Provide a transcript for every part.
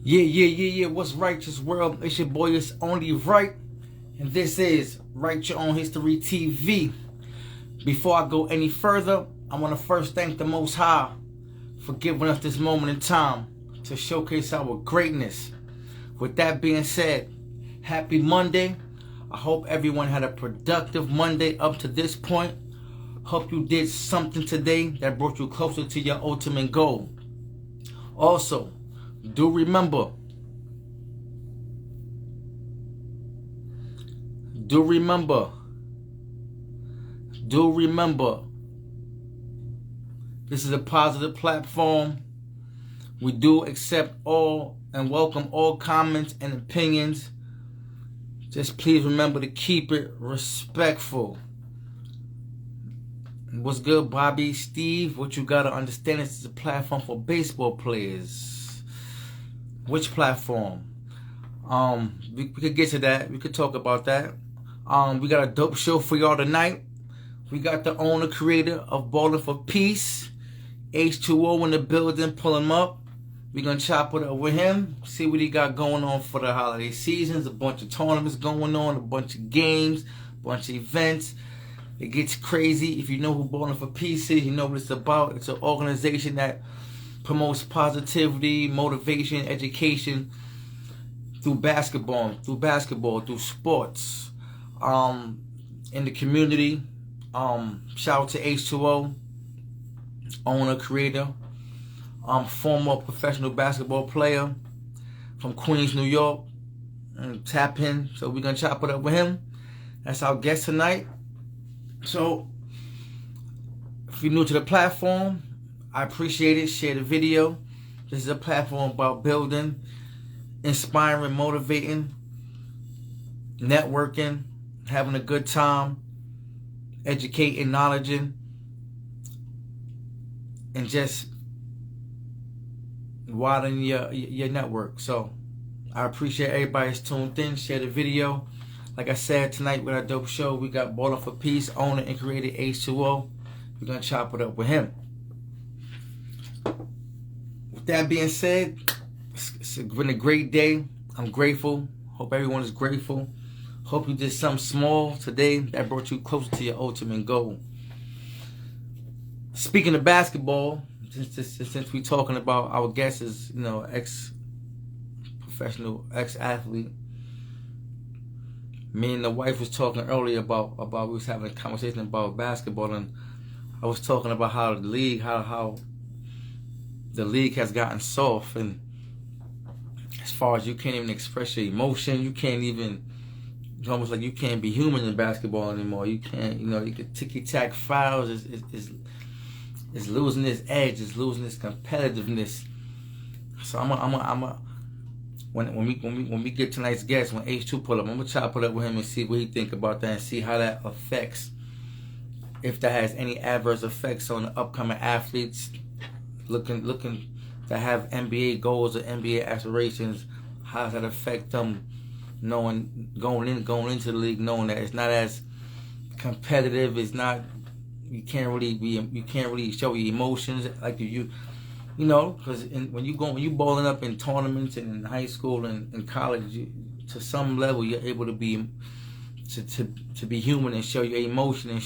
Yeah. What's righteous world? It's your boy, it's only right. And this is Write Your Own History TV. Before I go any further, I want to first thank the Most High for giving us this moment in time to showcase our greatness. With that being said, happy Monday. I hope everyone had a productive Monday up to this point. Hope you did something today that brought you closer to your ultimate goal. Also, do remember, this is a positive platform. We do accept all and welcome all comments and opinions. Just please remember to keep it respectful. What's good, Bobby, Steve? What you gotta understand is it's a platform for baseball players. Which platform? We could get to that. We could talk about that. We got a dope show for y'all tonight. We got the owner, creator of Ballin' for Peace, H2O in the building. Pull him up. We're gonna chop it up with him. See what he got going on for the holiday seasons. A bunch of tournaments going on, a bunch of games, a bunch of events. It gets crazy. If you know who Ballin' for Peace is, you know what it's about. It's an organization that promotes positivity, motivation, education through basketball, through sports, in the community. Shout out to H2O, owner, creator, former professional basketball player from Queens, New York. Tap in. So we're gonna chop it up with him. That's our guest tonight. So, if you're new to the platform, I appreciate it. Share the video. This is a platform about building, inspiring, motivating, networking, having a good time, educating, knowledging, and just widening your network. So, I appreciate everybody that's tuned in. Share the video. Like I said, tonight we got a dope show. We got Ballin' for Peace, owner and creator H2O. We're going to chop it up with him. With that being said, it's been a great day. I'm grateful. Hope everyone is grateful. Hope you did something small today that brought you closer to your ultimate goal. Speaking of basketball, since we're talking about our guest is, ex-professional, ex-athlete, me and the wife was talking earlier about we was having a conversation about basketball, and I was talking about how the league has gotten soft, and as far as you can't even express your emotion, you can't even, it's almost like you can't be human in basketball anymore. You can't, you can ticky-tack fouls, is losing its edge, is losing its competitiveness. So when we get tonight's guest, when H2 pull up, I'm gonna chop it up with him and see what he think about that, and see how that affects, if that has any adverse effects on the upcoming athletes looking to have NBA goals or NBA aspirations. How does that affect them, knowing going into the league, knowing that it's not as competitive, it's not, you can't really show your emotions like you because when you balling up in tournaments and in high school and in college, to some level you're able to be human and show your emotion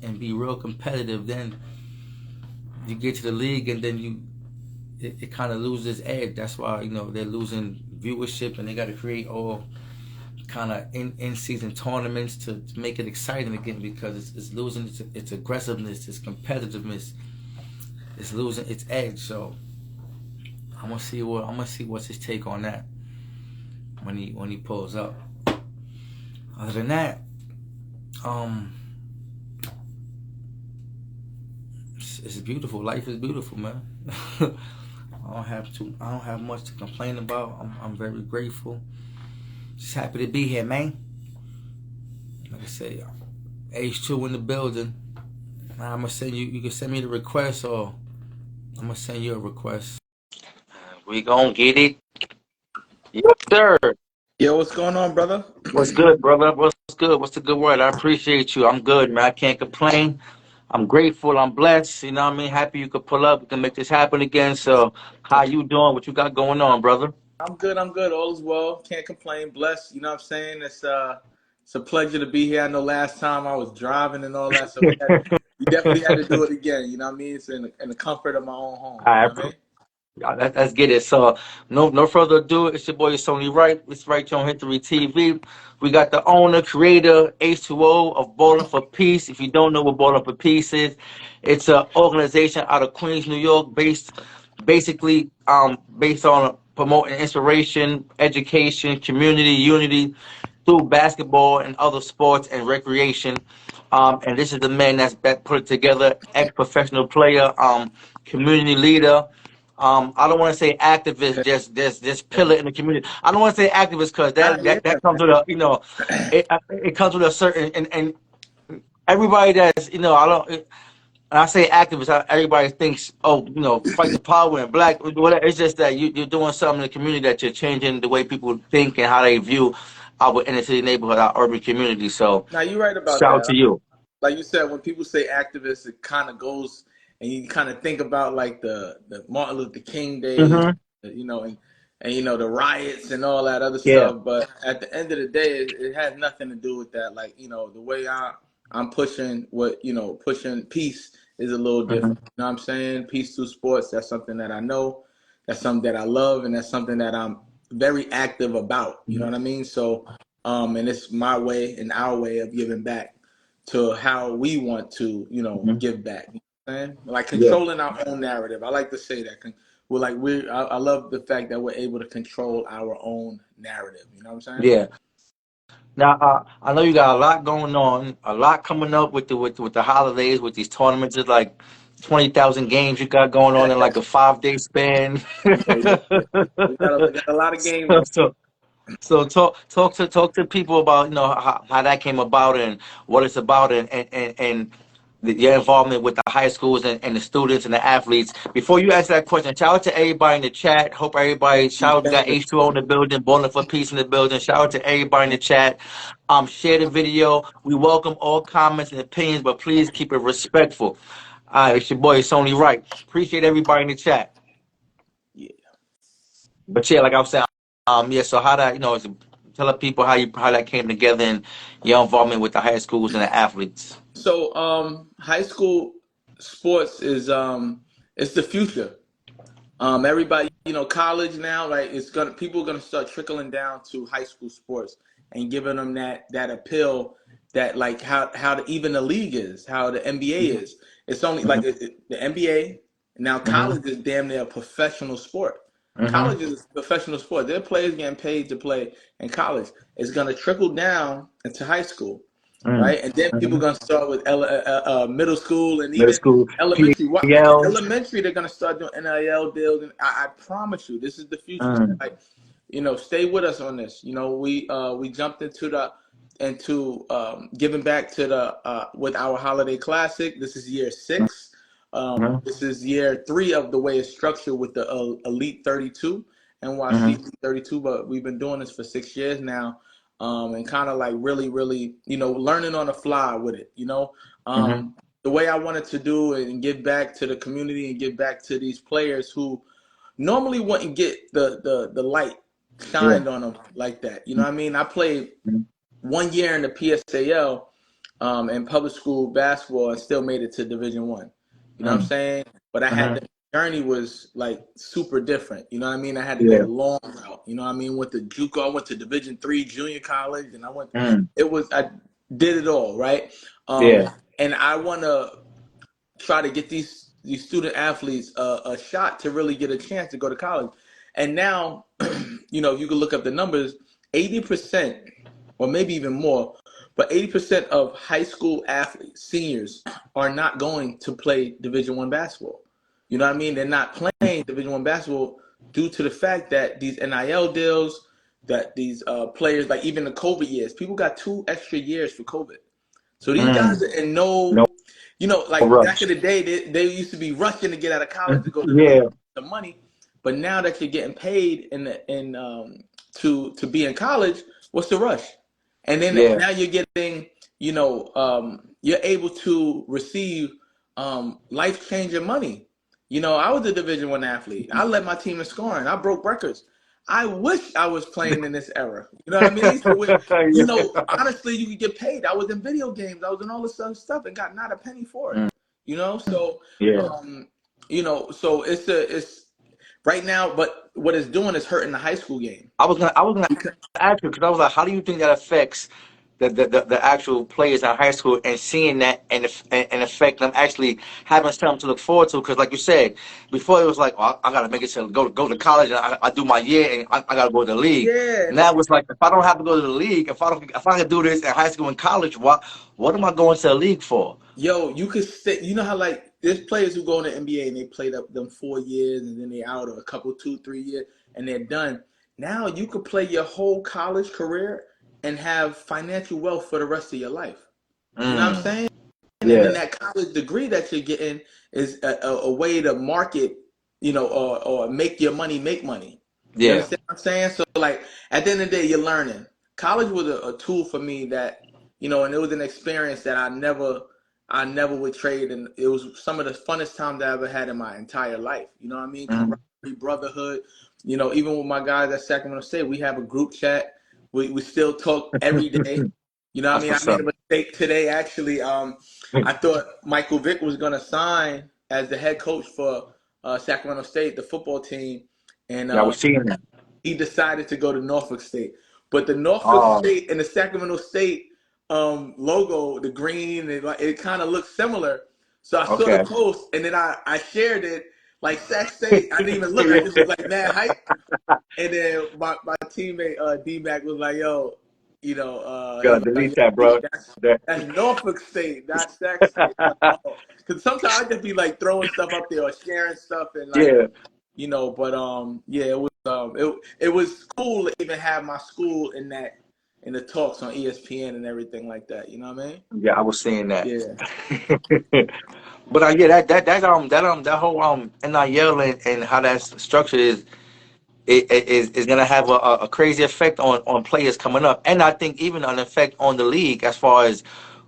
and be real competitive. Then you get to the league and then it kind of loses edge. That's why they're losing viewership, and they got to create all kind of in-season tournaments to make it exciting again, because it's losing its aggressiveness, its competitiveness. It's losing its edge. So I'm gonna see what's his take on that when he pulls up. Other than that, it's beautiful. Life is beautiful, man. I don't have much to complain about. I'm very grateful. Just happy to be here, man. Like I say, H2 in the building. I'm gonna send you. You can send me the request, or I'm gonna send you a request. We gonna get it. Yes, sir. Yo, what's going on, brother? What's good, brother? What's good? What's the good word? I appreciate you. I'm good, man. I can't complain. I'm grateful. I'm blessed. Happy you could pull up. We can make this happen again. So, how you doing? What you got going on, brother? I'm good. I'm good. All is well. Can't complain. Blessed. You know what I'm saying? It's a pleasure to be here. I know last time I was driving and all that, so we definitely had to do it again. You know what I mean? It's in the comfort of my own home. You I know what I mean? let's get it. So no further ado. It's your boy Sony Wright. It's Right here on History TV. We got the owner, creator, H2O of Bowling for Peace. If you don't know what Bowling for Peace is, it's an organization out of Queens, New York, based on promoting inspiration, education, community, unity through basketball and other sports and recreation. And this is the man that put it together, ex-professional player, community leader. I don't want to say activist, just pillar in the community. I don't want to say activist because Ah, that yeah. comes with it comes with a certain and everybody that's I don't. And I say activist, everybody thinks, oh, fight the power and black, whatever. It's just that you're doing something in the community that you're changing the way people think and how they view our inner city neighborhood, our urban community. So, Now you're right about shout out that. to you. Like you said, when people say activists, it kind of goes, and you kind of think about like the Martin Luther King days, Hmm. you know, and the riots and all that other Yeah. stuff. But at the end of the day, it has nothing to do with that. Like the way I'm pushing pushing peace is a little Hmm. different. You know what I'm saying? Peace through sports. That's something that I know. That's something that I love, and that's something that I'm very active about. You know what I mean? So, and it's my way and our way of giving back to how we want to, Hmm. give back. You know what I'm saying? Like Yeah. controlling our own narrative. I like to say that. I love the fact that we're able to control our own narrative. You know what I'm saying? Yeah. Now, I know you got a lot going on, a lot coming up with the holidays, with these tournaments. It's like 20,000 games you got going on in like a 5-day span. Yeah, yeah. We got a lot of games so, on. so So talk to people about how that came about and what it's about and your involvement with the high schools and the students and the athletes. Before you answer that question, shout out to everybody in the chat. Hope everybody shout out. We got H2O in the building, Bowling for Peace in the building. Shout out to everybody in the chat. Share the video. We welcome all comments and opinions, but please keep it respectful. All right, it's your boy Sony Wright. Appreciate everybody in the chat. Yeah. But yeah, like I was saying, yeah. So how that, tell the people how that came together and your involvement with the high schools and the athletes. So, high school sports is it's the future. Everybody, college now, right? It's gonna People are gonna start trickling down to high school sports and giving them that appeal that like even the league is, how the NBA Hmm. is. It's only like the NBA now. Hmm. College is damn near a professional sport. Hmm. College is a professional sport. Their players getting paid to play in college. It's gonna trickle down into high school, right? And then people Hmm. gonna start with middle school and Middle even school, elementary. What PL. elementary? They're gonna start doing NIL deals, and I promise you, this is the future. So, Mm. like, stay with us on this. We jumped into giving back to the with our holiday classic. This is year 6. Hmm. This is year 3 of the way it's structured with the Elite 32, NYC Hmm. Elite 32. But we've been doing this for 6 years now, and kind of like really, really, learning on the fly with it. Hmm. The way I wanted to do it and give back to the community and give back to these players who normally wouldn't get the light Yeah. shined on them like that. You know what I mean? I played 1 year in the PSAL in public school basketball and still made it to Division 1. You know what I'm Mm. saying? But I had Hmm. the journey was like super different. You know what I mean? I had to go Yeah. the long route. You know what I mean? Went to JUCO, I went to Division 3 junior college, and Mm. I did it all, right? Yeah. And I want to try to get these student athletes a shot to really get a chance to go to college. And now, you can look up the numbers. 80%, or maybe even more, but 80% of high school athletes, seniors, are not going to play Division 1 basketball. You know what I mean? They're not playing Division 1 basketball due to the fact that these NIL deals, that these players, like even the COVID years, people got 2 extra years for COVID. So these guys Mm. are in No like back rush. in the day, they used to be rushing to get out of college to go to Yeah. the money. But now that you're getting paid to be in college, what's the rush? And then Yeah. now you're getting, you're able to receive life changing money. I was a Division 1 athlete. I led my team in scoring. I broke records. I wish I was playing in this era. You know what I mean? So honestly, you could get paid. I was in video games. I was in all this other stuff and got not a penny for it. Mm, So yeah. um, so it's right now. But what it's doing is hurting the high school game. I was gonna Because ask you because I was like, how do you think that affects the actual players in high school and seeing that and affect them actually having something to look forward to? Because like you said before, it was like, oh, I gotta make it to go to college and I do my year and I gotta go to the league. yeah, Now it's like if I don't have to go to the league, if I can do this in high school and college, what am I going to the league for? yo, you could stay. You know how like there's players who go in the NBA and they played up them 4 years and then they out or a couple 2 3 years and they're done. Now you could play your whole college career and have financial wealth for the rest of your life. You know what I'm Mm, saying? And then yeah, that college degree that you're getting is a way to market, or make your money make money. You yeah. understand what I'm saying? So like at the end of the day, you're learning. College was a tool for me that, and it was an experience that I never would trade, and it was some of the funnest times I ever had in my entire life. You know what I mean? Mm, Camaraderie, brotherhood. Even with my guys at Sacramento State, we have a group chat. We still talk every day. You know what I that's mean? I what's made up. a mistake today, actually. I thought Michael Vick was going to sign as the head coach for Sacramento State, the football team, and Yeah, I was seeing that. he decided to go to Norfolk State. But the Norfolk Oh, State and the Sacramento State logo, the green, it kind of looks similar. So I saw the okay. post and then I shared it like Sac State. I didn't even look. I just was like mad hype. And then my teammate D Mac was like, "Yo, he Gotta was like, delete yo, that, D, bro. that's That- that's Norfolk State, not Sac State." I'm like, oh, because sometimes I just be like throwing stuff up there or sharing stuff and like yeah, but yeah, it was cool to even have my school in the talks on ESPN and everything like that. You know what I mean? yeah, I was seeing that. Yeah. But yeah, that whole NIL and how that's structured is gonna have a crazy effect on players coming up, and I think even an effect on the league as far as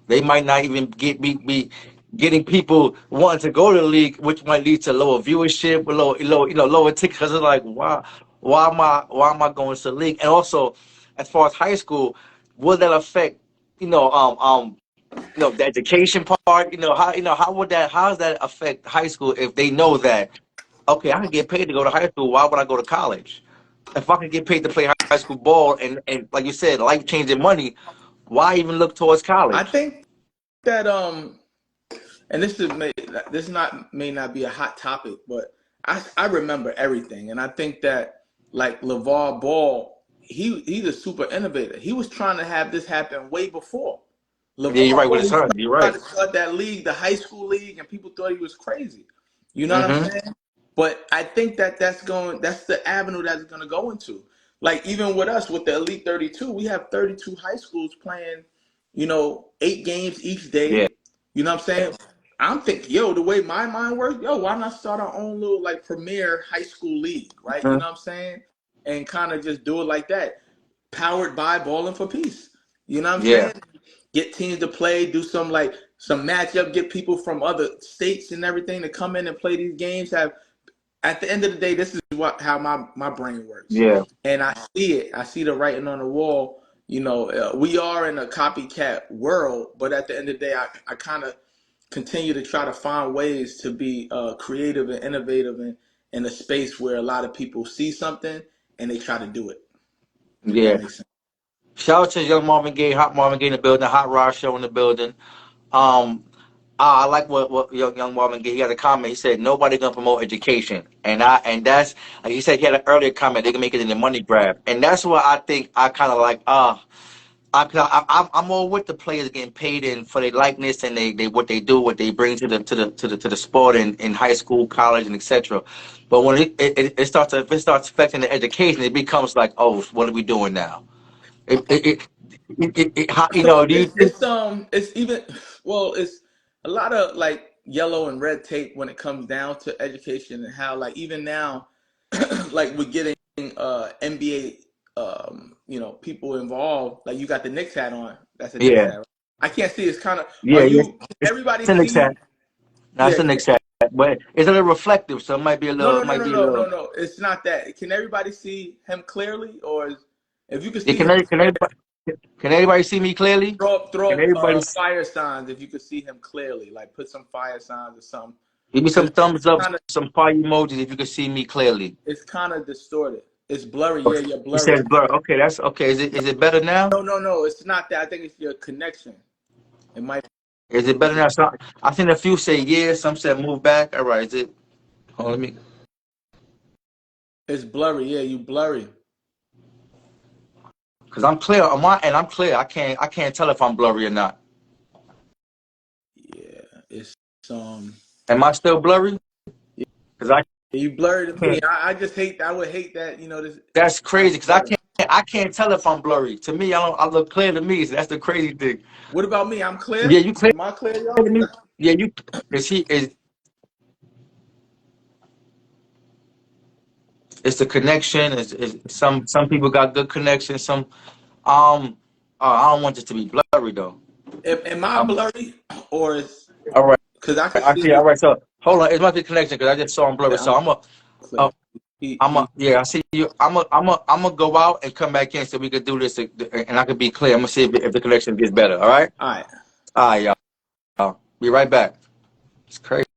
they might not even be getting people wanting to go to the league, which might lead to lower viewership, lower tickets. Because it's like, why am I going to the league? And also, as far as high school, will that affect, the education part? How does that affect high school if they know that, okay, I can get paid to go to high school, why would I go to college? If I can get paid to play high school ball and like you said, life changing money, why even look towards I college? think that and this may not be a hot topic, but I remember everything, and I think that like LeVar Ball, he's a super innovator. He was trying to have this happen way before. Yeah, you're LeVar right with his Ball was son. You're trying right. to start that league, the high school league, and people thought he was crazy. You know what I'm Hmm. saying? But I think that that's the avenue that's going to go into. Like even with us with the Elite 32, we have 32 high schools playing, 8 games each Yeah, day. You know what I'm saying? I'm thinking, yo, the way my mind works, yo, why not start our own little like premier high school league, right? You mhm, know what I'm saying? And kind of just do it like that, powered by Balling for Peace. You know what I'm yeah, saying? Get teams to play, do some matchup, get people from other states and everything to come in and play these games. Have At the end of the day, this is how my brain works, yeah, and I see it. I see the writing on the wall. We are in a copycat world, but at the end of the day, I kind of continue to try to find ways to be creative and innovative in a space where a lot of people see something and they try to do it. If that yeah. makes sense. Shout out to Young Marvin Gaye, Hot Marvin Gaye in the building, Hot Rod Show in the building. Um, I like what young Marvin Gaye. He had a comment. He said nobody gonna promote education, and that's like he said. He had an earlier comment. They can make it in the money grab, and that's what I think. I kind of like. I'm all with the players getting paid in for their likeness and they what they do, what they bring to the sport in high school, college, and etc. But when if it starts affecting the education, it becomes like, oh, what are we doing now? It, it, it, how, So do you think? it's even well, it's a lot of like yellow and red tape when it comes down to education and how like even now like we're getting NBA people involved. Like you got the Knicks hat on. That's a Knicks Yeah, hat. Right? I can't see. It's kind of. Are yeah, yes. you? It's Everybody the Knicks see? hat. Yeah, That's the yeah. Knicks hat. that, but it's a little reflective, so it might be a No, little, no, it no, might no, be a no, no, little. no. It's not that. Can everybody see him clearly, or if you can Yeah, see him, can everybody see me clearly? throw Can up everybody fire signs if you could see him clearly. Like put some fire signs or something, give me some because thumbs up, some fire emojis if you can see me clearly? it's kind of distorted. It's blurry. Yeah, you're You blurry. said blur. Okay, that's okay. Is it better now? No, no, no. It's not that. I think it's your connection. It might. Is it better now? So, I think a few say yeah, some said move back. All right, is it? Hold on, let me. It's blurry. Yeah, you blurry. Cause I'm clear on my and I'm clear. I can't tell if I'm blurry or not. Yeah, it's um. Am I still blurry? Cause I You blurry to me. can't. I just hate. I would hate that. You know this. That's Kind crazy. of Cause blurry. I can't tell if I'm blurry. To me, I don't. I look clear to me. So that's the crazy thing. What about me? I'm Yeah, clear. you clear Am I clear, to y'all? me. Yeah, you. Is he is? It's the connection. Is some people got good connection. Some I don't want this to be blurry though. Am I Um. blurry, or is All right. because I can I see see. you All right. So hold on. It must be connection because I just saw him blurry. clear. So I'm uh, clear. He yeah. I see you. I'm gonna go out and come back in so we could do this and I can be clear. I'm gonna see if the connection gets better. All right. all right. All right, y'all. Be right back. It's crazy.